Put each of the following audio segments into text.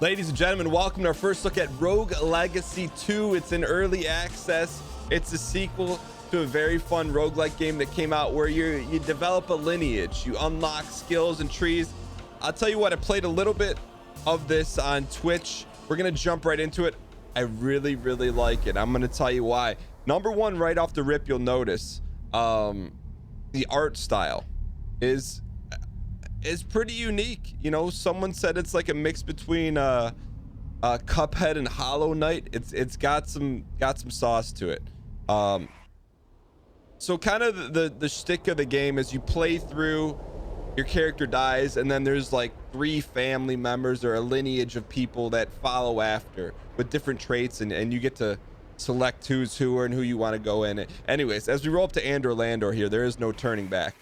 Ladies and gentlemen, welcome to our first look at Rogue Legacy 2. It's in early access. It's a sequel to a very fun roguelike game that came out where you develop a lineage, you unlock skills and trees. I'll tell you what, I played a little bit of this on Twitch. We're gonna jump right into it. I really like it. I'm gonna tell you why. Number one, right off the rip, you'll notice the art style is pretty unique. You know, someone said it's like a mix between Cuphead and Hollow Knight. It's got some sauce to it. So kind of the shtick of the game is you play through, your character dies, and then there's like 3 family members or a lineage of people that follow after with different traits, and you get to select who's who and who you want to go in. Anyways, as we roll up to Andor Landor here, there is no turning back.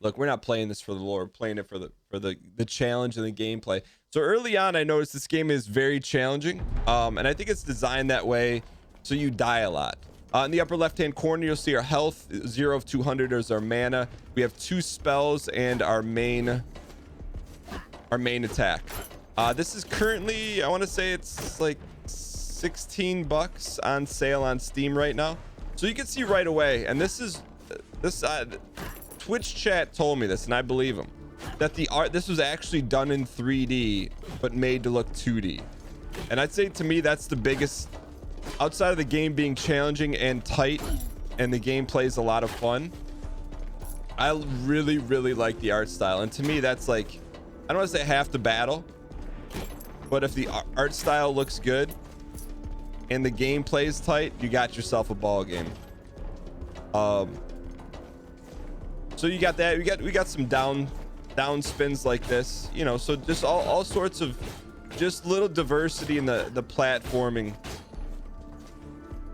Look, we're not playing this for the lore, we're playing it for the challenge and the gameplay. So early on, I noticed this game is very challenging, and I think it's designed that way so you die a lot. In the upper left-hand corner, you'll see our health. 0 of 200 is our mana. We have 2 spells and our main attack. This is currently, I want to say it's like $16 on sale on Steam right now. So you can see right away, and this Twitch chat told me this, and I believe them, that this was actually done in 3D but made to look 2D. And I'd say, to me, that's the biggest, outside of the game being challenging and tight and the gameplay is a lot of fun. I really like the art style, and to me that's like, I don't want to say half the battle, but if the art style looks good and the gameplay is tight, you got yourself a ball game. So you got that. We got some down spins like this, you know. So just all sorts of just little diversity in the platforming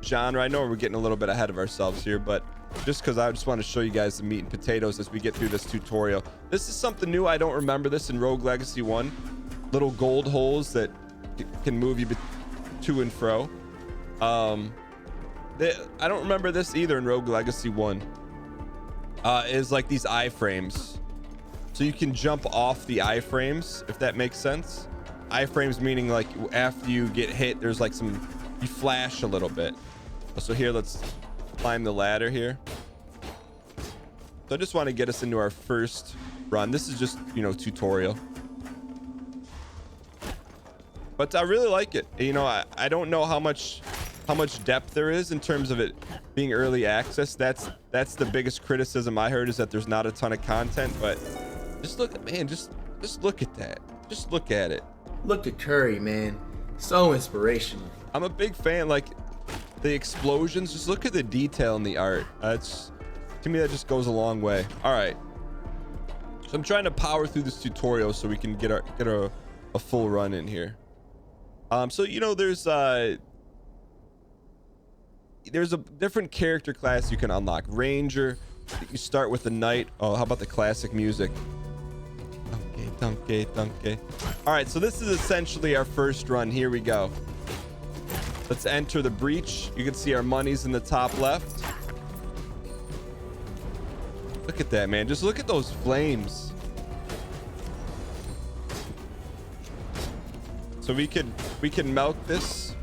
genre. I know we're getting a little bit ahead of ourselves here, but just because I just want to show you guys the meat and potatoes as we get through this tutorial. This is something new. I don't remember this in Rogue Legacy 1. Little gold holes that can move you to and fro. I don't remember this either in Rogue Legacy 1. Is like these iframes, so you can jump off the iframes, if that makes sense. Iframes meaning like after you get hit, there's like you flash a little bit. So here, let's climb the ladder here. So I just want to get us into our first run. This is just, you know, tutorial, but I really like it. You know, I don't know how much depth there is in terms of it being early access. That's the biggest criticism I heard, is that there's not a ton of content. But just look, man, just look at that. Just look at it. Look at Curry, man. So inspirational. I'm a big fan. Like the explosions, just look at the detail in the art. To me, that just goes a long way. All right, so I'm trying to power through this tutorial so we can get a full run in here. So you know, there's a different character class you can unlock. Ranger, you start with the knight. Oh, how about the classic music? Donkey. All right, so this is essentially our first run. Here we go. Let's enter the breach. You can see our money's in the top left. Look at that, man. Just look at those flames. So we can milk this,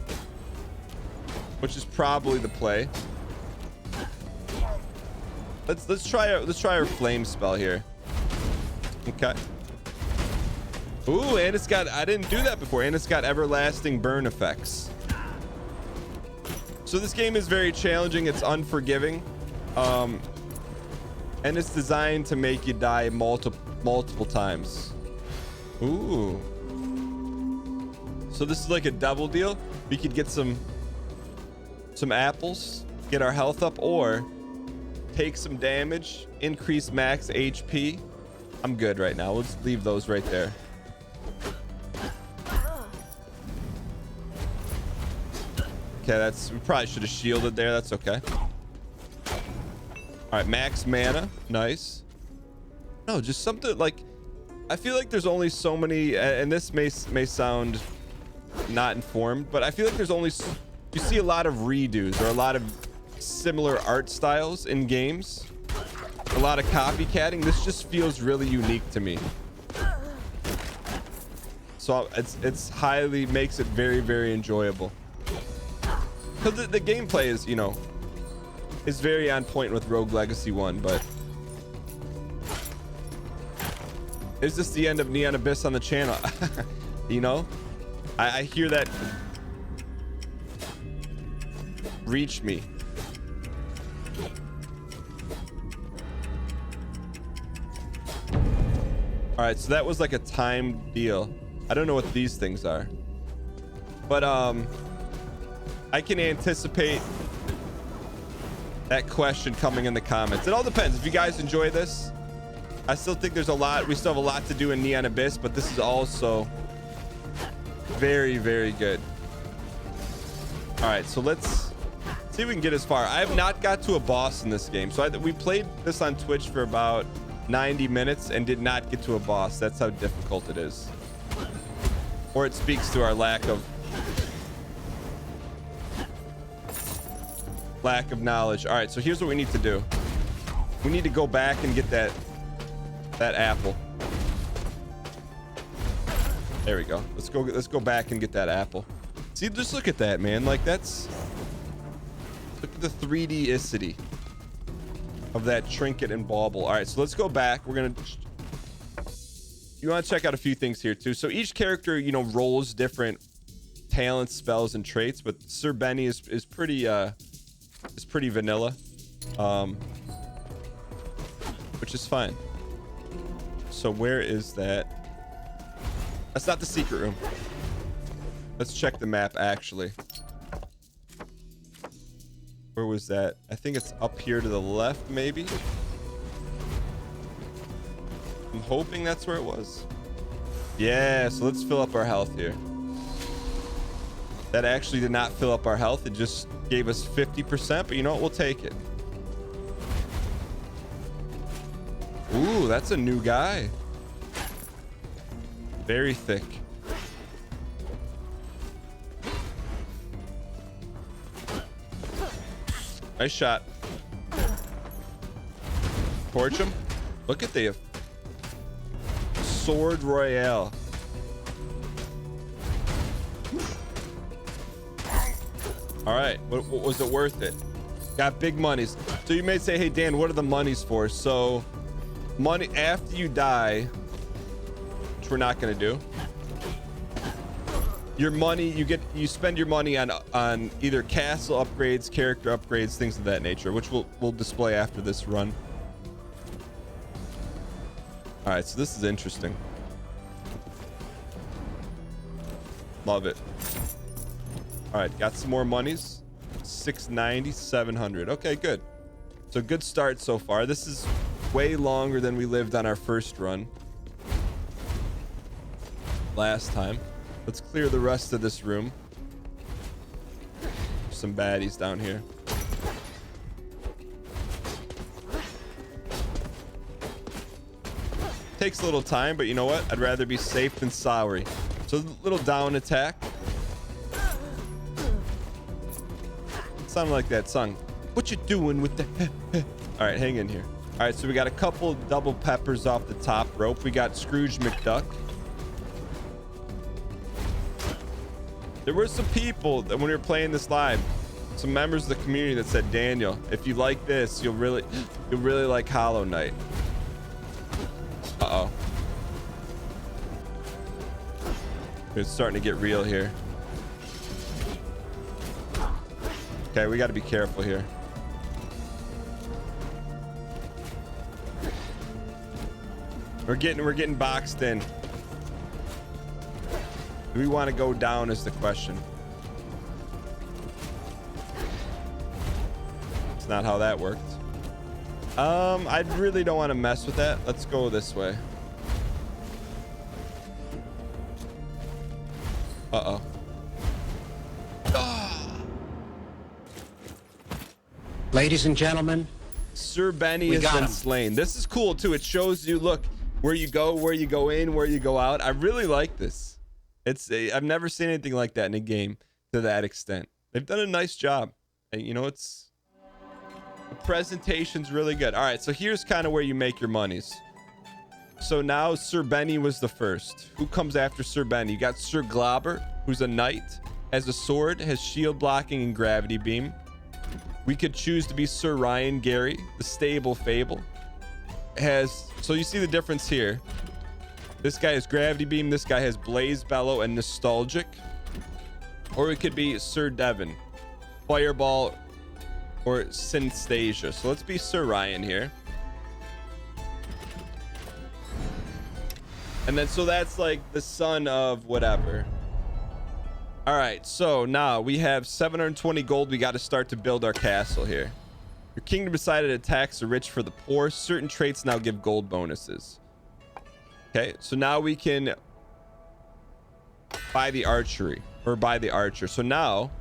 which is probably the play. Let's try our flame spell here. Okay. Ooh, and it's got, I didn't do that before, and it's got everlasting burn effects. So this game is very challenging. It's unforgiving, and it's designed to make you die multiple times. Ooh. So this is like a double deal. We could get some apples, get our health up, or take some damage, increase max HP. I'm good right now. Let's leave those right there. Okay, we probably should have shielded there. That's okay. All right, max mana. Nice. No, just something like, I feel like there's only so many, and this may sound not informed, but I feel like there's only, you see a lot of redos or a lot of similar art styles in games, a lot of copycatting. This just feels really unique to me. So it's highly makes it very, very enjoyable. Because the gameplay is, you know, is very on point with Rogue Legacy 1, but is this the end of Neon Abyss on the channel? You know, I hear that reach me. All right, so that was like a timed deal. I don't know what these things are, but I can anticipate that question coming in the comments. It all depends. If you guys enjoy this, I still think there's a lot. We still have a lot to do in Neon Abyss, but this is also very, very good. All right, so let's see if we can get as far. I have not got to a boss in this game. So we played this on Twitch for about 90 minutes and did not get to a boss. That's how difficult it is. Or it speaks to our lack of knowledge. All right, so here's what we need to do. We need to go back and get that apple. There we go. Let's go back and get that apple. See, just look at that, man. Like, that's, look at the 3D-icity of that trinket and bauble. All right, so let's go back. We're gonna, you want to check out a few things here too. So each character, you know, rolls different talents, spells, and traits, but Sir Benny is pretty vanilla, which is fine. So where is that? That's not the secret room. Let's check the map, actually. Where was that? I think it's up here to the left, maybe. I'm hoping that's where it was. Yeah, so let's fill up our health here. That actually did not fill up our health. It just gave us 50%, but you know what? We'll take it. Ooh, that's a new guy. Very thick. Nice shot. Torch him. Look at the Sword Royale. All right, what was it worth it? Got big monies. So you may say, hey Dan, what are the monies for? So money after you die, which we're not gonna do. Your money, you spend your money on either castle upgrades, character upgrades, things of that nature, which we'll display after this run. All right, so this is interesting. Love it. All right, got some more monies. 690, 700. Okay, good. So good start so far. This is way longer than we lived on our first run last time. Let's clear the rest of this room. Some baddies down here. Takes a little time, but you know what? I'd rather be safe than sorry. So a little down attack. Sounded like that song. What you doing with the... All right, hang in here. All right, so we got a couple double peppers off the top rope. We got Scrooge McDuck. There were some people that when we were playing this live, some members of the community that said, Daniel, if you like this, you'll really like Hollow Knight. Uh-oh. It's starting to get real here. Okay, we got to be careful here. We're getting boxed in. Do we want to go down is the question. It's not how that worked. I really don't want to mess with that. Let's go this way. Uh-oh. Ladies and gentlemen, Sir Benny has been slain. This is cool too. It shows you, look, where you go in, where you go out. I really like this. I've never seen anything like that in a game to that extent. They've done a nice job. And you know, the presentation's really good. All right, so here's kind of where you make your monies. So now Sir Benny was the first. Who comes after Sir Benny? You got Sir Glauber, who's a knight, has a sword, has shield blocking and gravity beam. We could choose to be Sir Ryan Gary, the stable fable. So you see the difference here. This guy has gravity beam, this guy has blaze bellow and nostalgic. Or it could be Sir Devon, fireball or synesthesia. So let's be Sir Ryan here. And then so that's like the son of whatever. All right, so now we have 720 gold. We got to start to build our castle here. Your kingdom decided to tax the rich for the poor. Certain traits now give gold bonuses. Okay, so now we can buy the archery or buy the archer. So now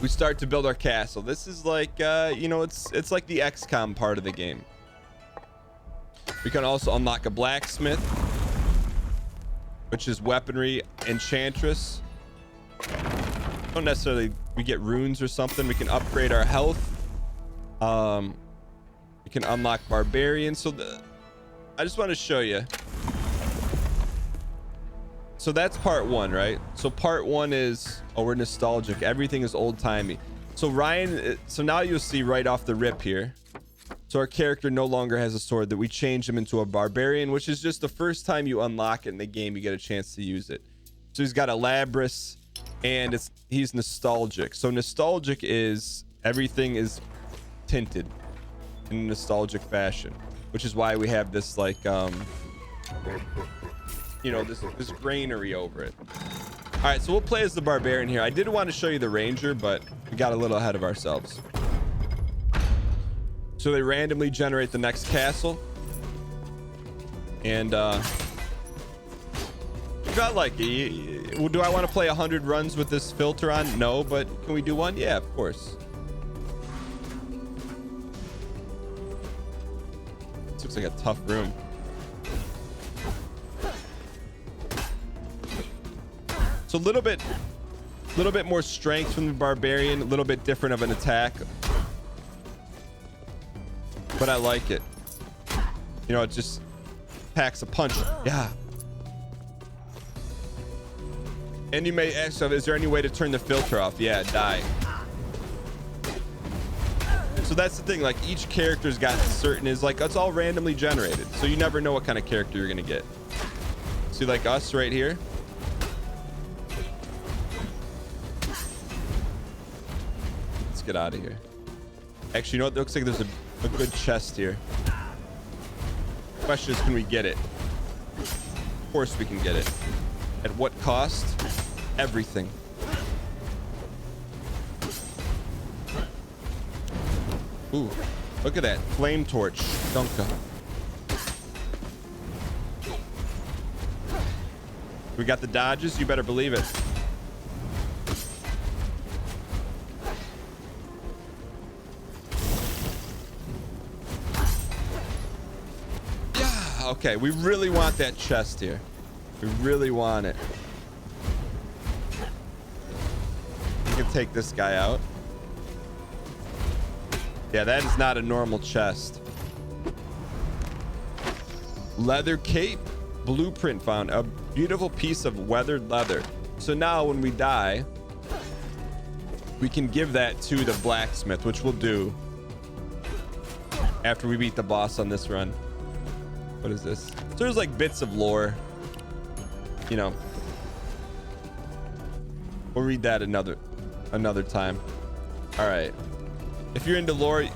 we start to build our castle. This is like, you know, it's like the XCOM part of the game. We can also unlock a blacksmith, which is weaponry, enchantress. Don't necessarily, we get runes or something. We can upgrade our health. We can unlock barbarian. So I just want to show you. So that's part one, right? So part one is, oh, we're nostalgic. Everything is old timey. So Ryan, so now you'll see right off the rip here. So our character no longer has a sword, that we change him into a barbarian, which is just the first time you unlock it in the game, you get a chance to use it. So he's got a Labrys and he's nostalgic. So nostalgic is everything is tinted in a nostalgic fashion, which is why we have this like, you know, this granary over it. All right, so we'll play as the barbarian here. I did want to show you the ranger, but we got a little ahead of ourselves. So they randomly generate the next castle. And got like, do I want to play 100 runs with this filter on? No, but can we do one? Yeah, of course. This looks like a tough room. So a little bit more strength from the barbarian, a little bit different of an attack. But I like it. You know, it just packs a punch. Yeah. And you may ask, is there any way to turn the filter off? Yeah, die. So that's the thing, like each character's got certain, is like, it's all randomly generated. So you never know what kind of character you're gonna get. See, like us right here. Let's get out of here. Actually, you know what? It looks like there's a good chest here. Question is, can we get it? Of course we can get it. At what cost? Everything. Ooh, look at that flame torch. Dunka. We got the dodges. You better believe it. Okay, we really want that chest here. We really want it. We can take this guy out. Yeah, that is not a normal chest. Leather cape. Blueprint found. A beautiful piece of weathered leather. So now when we die, we can give that to the blacksmith, which we'll do after we beat the boss on this run. What is this? So there's like bits of lore, you know. We'll read that another time. All right. If you're into lore,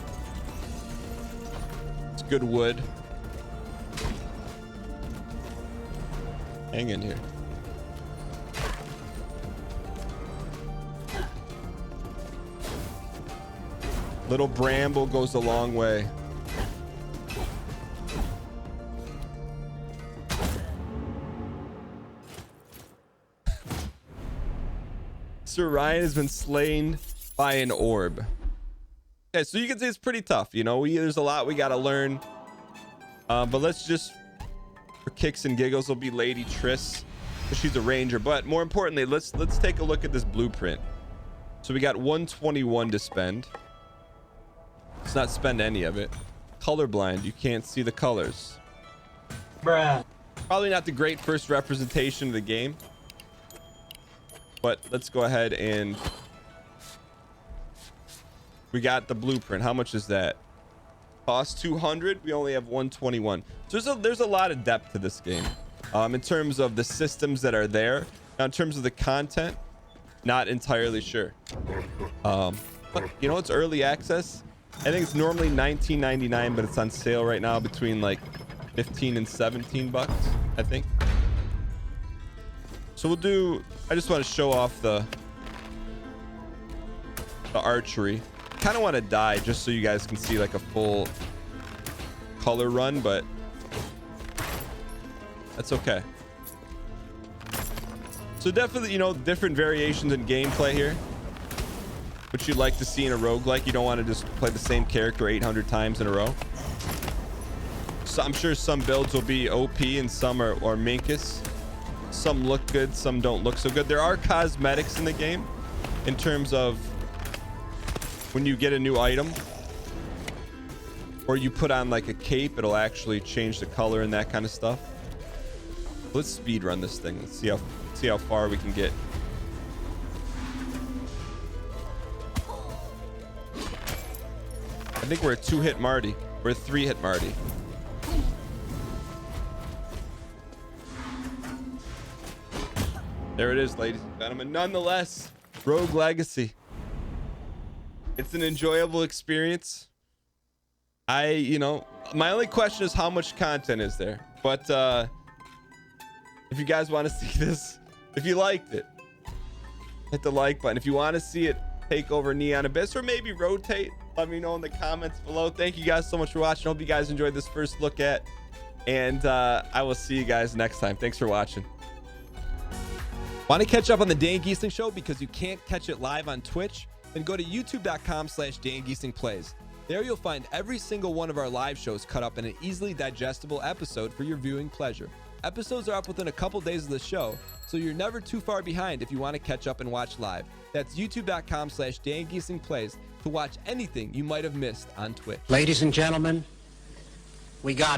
it's good wood. Hang in here. Little bramble goes a long way. Sir Ryan has been slain by an orb. Okay, so you can see it's pretty tough. You know, there's a lot we got to learn. But let's just, for kicks and giggles, will be Lady Triss. She's a ranger. But more importantly, let's take a look at this blueprint. So we got 121 to spend. Let's not spend any of it. Colorblind. You can't see the colors. Probably not the great first representation of the game, but let's go ahead and we got the blueprint. How much is that? Cost 200. We only have 121. So there's a lot of depth to this game in terms of the systems that are there. Now, in terms of the content, not entirely sure. But you know, it's early access. I think it's normally $19.99, but it's on sale right now between like 15 and 17 bucks, I think. So we'll do, I just want to show off the archery. Kind of want to die just so you guys can see like a full color run, but that's okay. So definitely, you know, different variations in gameplay here, which you'd like to see in a roguelike. You don't want to just play the same character 800 times in a row. So I'm sure some builds will be OP and some are Minkus. Some look good, some don't look so good. There are cosmetics in the game in terms of when you get a new item or you put on like a cape, it'll actually change the color and that kind of stuff. Let's speed run this thing. Let's see how far we can get. I think we're a 2-hit Marty. We're a 3-hit Marty. There it is, ladies and gentlemen. Nonetheless, Rogue Legacy. It's an enjoyable experience. You know, my only question is how much content is there? But if you guys want to see this, if you liked it, hit the like button. If you want to see it take over Neon Abyss or maybe rotate, let me know in the comments below. Thank you guys so much for watching. Hope you guys enjoyed this first look at, and I will see you guys next time. Thanks for watching. Want to catch up on the Dan Gheesling Show because you can't catch it live on Twitch? Then go to youtube.com/DanGheeslingPlays. There you'll find every single one of our live shows cut up in an easily digestible episode for your viewing pleasure. Episodes are up within a couple days of the show, so you're never too far behind if you want to catch up and watch live. That's youtube.com/DanGheeslingPlays to watch anything you might have missed on Twitch. Ladies and gentlemen, we got